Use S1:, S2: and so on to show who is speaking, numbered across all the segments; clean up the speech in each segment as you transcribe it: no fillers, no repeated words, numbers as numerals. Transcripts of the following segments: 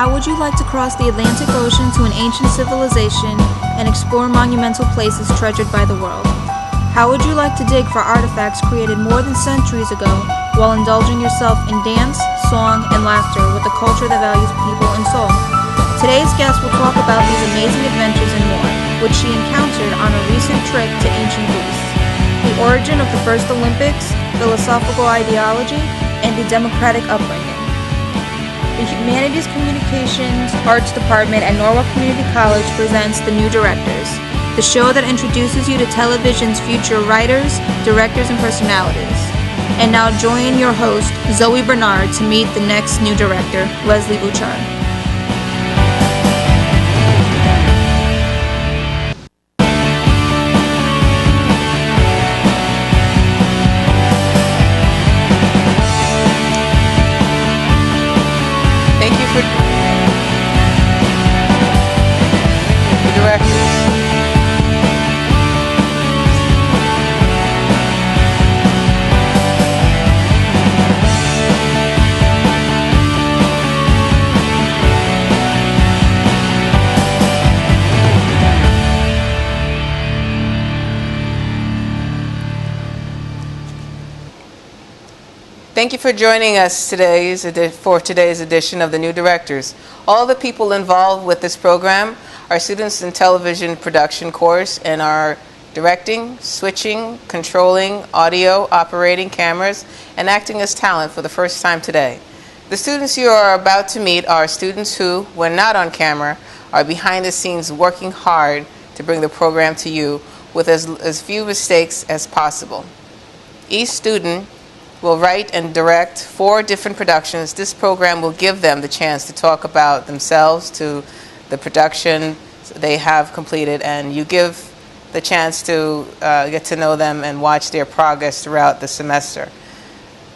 S1: How would you like to cross the Atlantic Ocean to an ancient civilization and explore monumental places treasured by the world? How would you like to dig for artifacts created more than centuries ago while indulging yourself in dance, song, and laughter with a culture that values people and soul? Today's guest will talk about these amazing adventures and more, which she encountered on a recent trip to ancient Greece. The origin of the first Olympics, philosophical ideology, and the democratic upbringing. The Humanities Communications Arts Department at Norwalk Community College presents The New Directors, the show that introduces you to television's future writers, directors, and personalities. And now join your host, Zoe Bernard, to meet the next new director, Leslie Bouchard.
S2: Thank you for joining us for today's edition of The New Directors. All the people involved with this program are students in television production course and are directing, switching, controlling, audio, operating cameras, and acting as talent for the first time today. The students you are about to meet are students who, when not on camera, are behind the scenes working hard to bring the program to you with as few mistakes as possible. Each student will write and direct 4 different productions. This program will give them the chance to talk about themselves, to the production they have completed, and you give the chance to get to know them and watch their progress throughout the semester.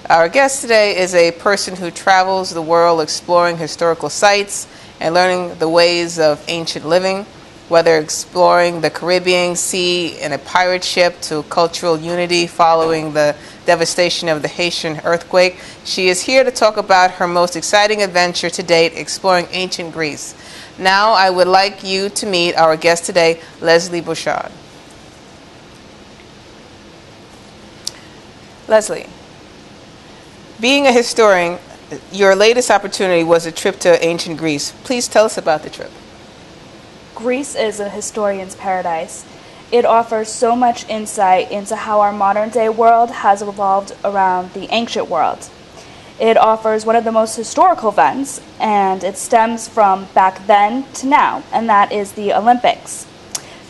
S2: Our guest today is a person who travels the world exploring historical sites and learning the ways of ancient living, whether exploring the Caribbean Sea in a pirate ship to cultural unity following the devastation of the Haitian earthquake. She is here to talk about her most exciting adventure to date, exploring ancient Greece. Now I would like you to meet our guest today, Leslie Bouchard. Leslie, being a historian, your latest opportunity was a trip to ancient Greece. Please tell us about the trip.
S3: Greece is a historian's paradise. It offers so much insight into how our modern-day world has evolved around the ancient world. It offers one of the most historical events, and it stems from back then to now, and that is the Olympics.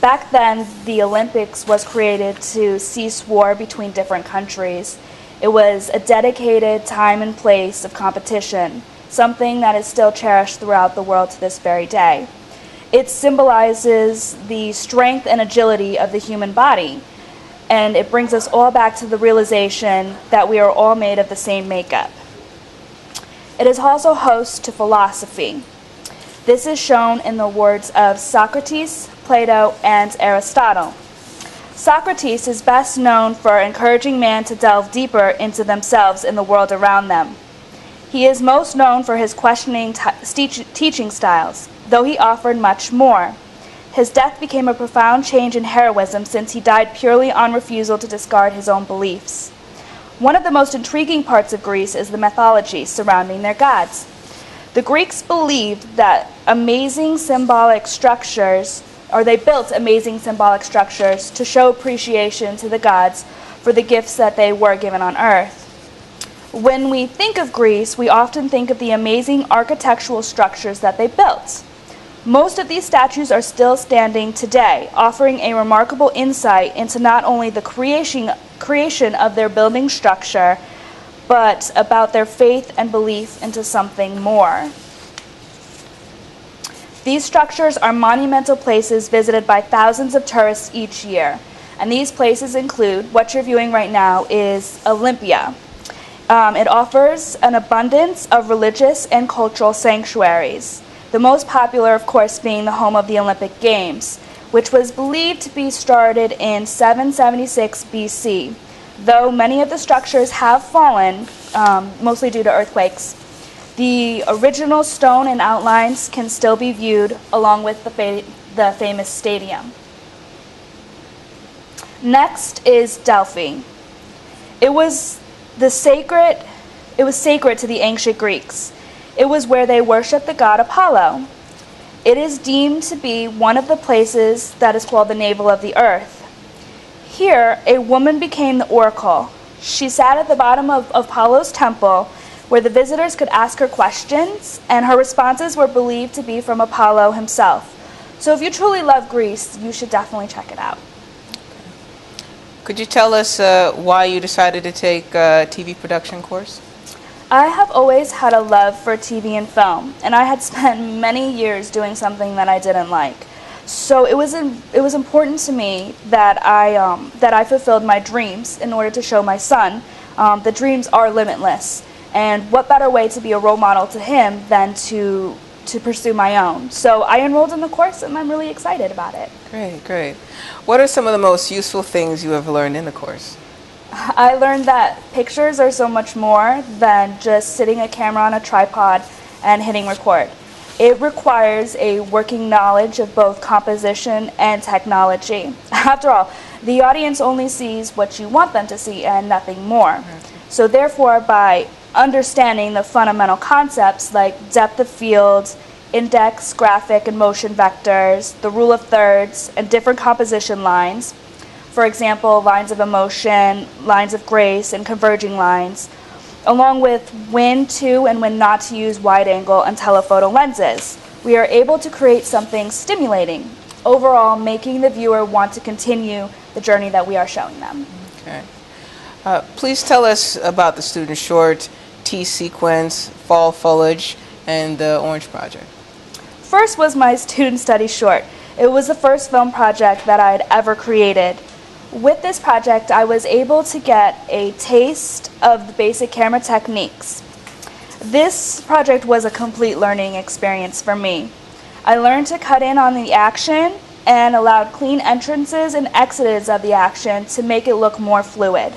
S3: Back then, the Olympics was created to cease war between different countries. It was a dedicated time and place of competition, something that is still cherished throughout the world to this very day. It symbolizes the strength and agility of the human body, and it brings us all back to the realization that we are all made of the same makeup. It is also host to philosophy. This is shown in the words of Socrates, Plato, and Aristotle. Socrates is best known for encouraging man to delve deeper into themselves and the world around them. He is most known for his questioning teaching styles, though he offered much more. His death became a profound change in heroism since he died purely on refusal to discard his own beliefs. One of the most intriguing parts of Greece is the mythology surrounding their gods. The Greeks believed that amazing symbolic structures, or they built amazing symbolic structures to show appreciation to the gods for the gifts that they were given on earth. When we think of Greece, we often think of the amazing architectural structures that they built. Most of these statues are still standing today, offering a remarkable insight into not only the creation of their building structure, but about their faith and belief into something more. These structures are monumental places visited by thousands of tourists each year. And these places include, what you're viewing right now is Olympia. It offers an abundance of religious and cultural sanctuaries. The most popular, of course, being the home of the Olympic Games, which was believed to be started in 776 BC. Though many of the structures have fallen, mostly due to earthquakes, The original stone and outlines can still be viewed along with the famous stadium. Next is Delphi. It was sacred to the ancient Greeks. It was where they worshiped the god Apollo. It is deemed to be one of the places that is called the navel of the earth. Here, a woman became the oracle. She sat at the bottom of Apollo's temple, where the visitors could ask her questions, and her responses were believed to be from Apollo himself. So if you truly love Greece, you should definitely check it out.
S2: Could you tell us why you decided to take a TV production course?
S3: I have always had a love for TV and film, and I had spent many years doing something that I didn't like. So it was important to me that I fulfilled my dreams in order to show my son the dreams are limitless, and what better way to be a role model to him than to pursue my own. So I enrolled in the course, and I'm really excited about it.
S2: Great, great. What are some of the most useful things you have learned in the course?
S3: I learned that pictures are so much more than just sitting a camera on a tripod and hitting record. It requires a working knowledge of both composition and technology. After all, the audience only sees what you want them to see and nothing more. So therefore, by understanding the fundamental concepts like depth of field, index, graphic, and motion vectors, the rule of thirds, and different composition lines, for example, lines of emotion, lines of grace, and converging lines, along with when to and when not to use wide-angle and telephoto lenses, we are able to create something stimulating, overall making the viewer want to continue the journey that we are showing them.
S2: Okay. Please tell us about the student short, T-Sequence, Fall Foliage, and the Orange Project.
S3: First was my student study short. It was the first film project that I had ever created. With this project, I was able to get a taste of the basic camera techniques. This project was a complete learning experience for me. I learned to cut in on the action and allowed clean entrances and exits of the action to make it look more fluid.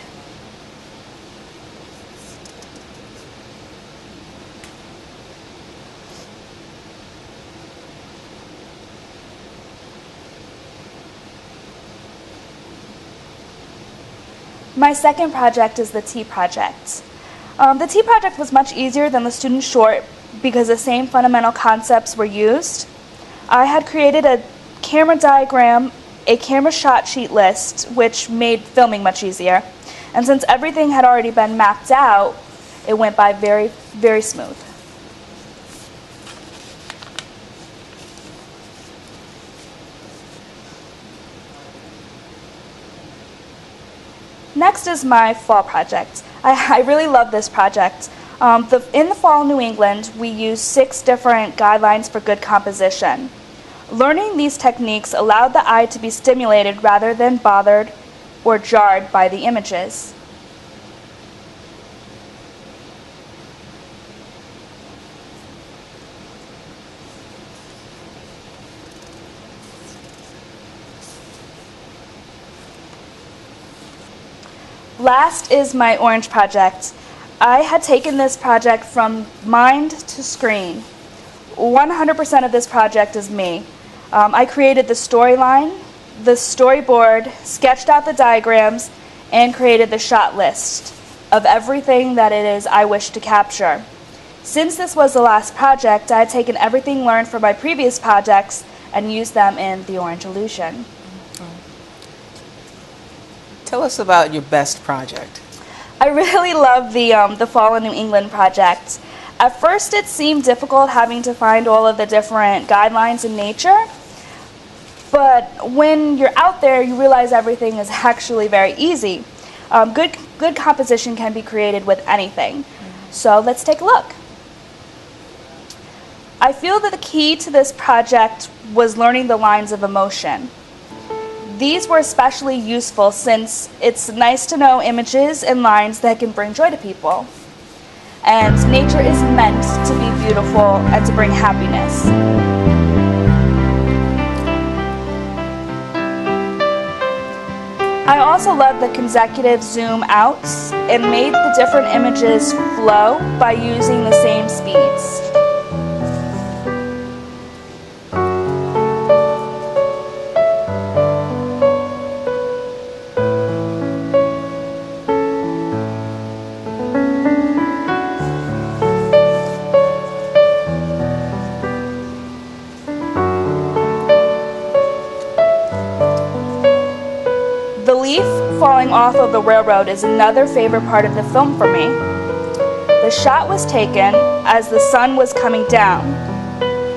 S3: My second project is the T project. The T project was much easier than the student short because the same fundamental concepts were used. I had created a camera diagram, a camera shot sheet list, which made filming much easier. And since everything had already been mapped out, it went by very, very smooth. Next is my fall project. I really love this project. In the fall in New England, we use 6 different guidelines for good composition. Learning these techniques allowed the eye to be stimulated rather than bothered or jarred by the images. Last is my Orange project. I had taken this project from mind to screen. 100% of this project is me. I created the storyline, the storyboard, sketched out the diagrams, and created the shot list of everything that it is I wish to capture. Since this was the last project, I had taken everything learned from my previous projects and used them in The Orange Illusion.
S2: Tell us about your best project.
S3: I really love the Fall in New England project. At first it seemed difficult having to find all of the different guidelines in nature, but when you're out there you realize everything is actually very easy. Good composition can be created with anything. So let's take a look. I feel that the key to this project was learning the lines of emotion. These were especially useful since it's nice to know images and lines that can bring joy to people. And nature is meant to be beautiful and to bring happiness. I also love the consecutive zoom outs. It made the different images flow by using the same speeds. The leaf falling off of the railroad is another favorite part of the film for me. The shot was taken as the sun was coming down.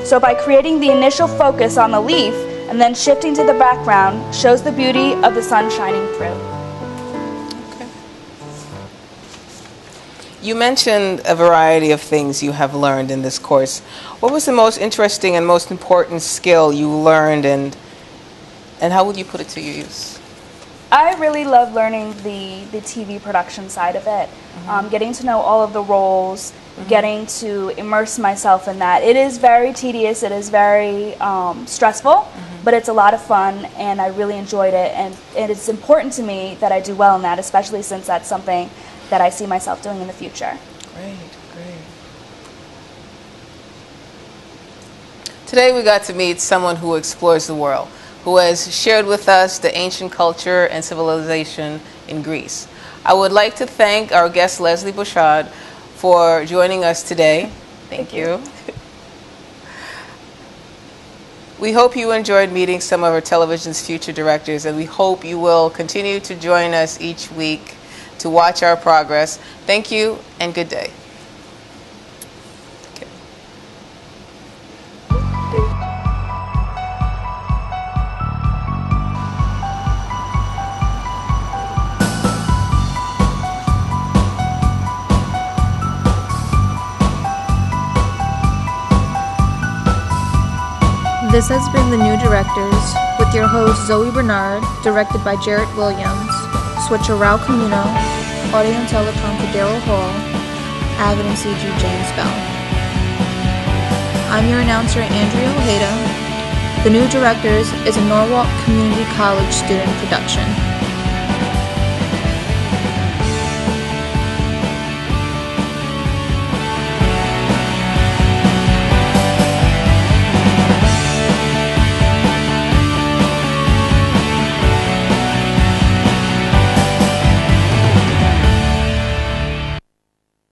S3: So by creating the initial focus on the leaf and then shifting to the background shows the beauty of the sun shining through.
S2: Okay. You mentioned a variety of things you have learned in this course. What was the most interesting and most important skill you learned, and how would you put it to your use?
S3: I really love learning the TV production side of it, getting to know all of the roles, getting to immerse myself in that. It is very tedious, it is very stressful, but it's a lot of fun and I really enjoyed it, and it's important to me that I do well in that, especially since that's something that I see myself doing in the future.
S2: Great, great. Today we got to meet someone who explores the world, who has shared with us the ancient culture and civilization in Greece. I would like to thank our guest Leslie Bouchard for joining us today. Thank you. We hope you enjoyed meeting some of our television's future directors, and we hope you will continue to join us each week to watch our progress. Thank you and good day.
S1: This has been The New Directors, with your host Zoe Bernard, directed by Jarrett Williams, switcher Raul Camino, audio and telecom for Daryl Hall, Avid and CG James Bell. I'm your announcer Andrea Ojeda. The New Directors is a Norwalk Community College student production.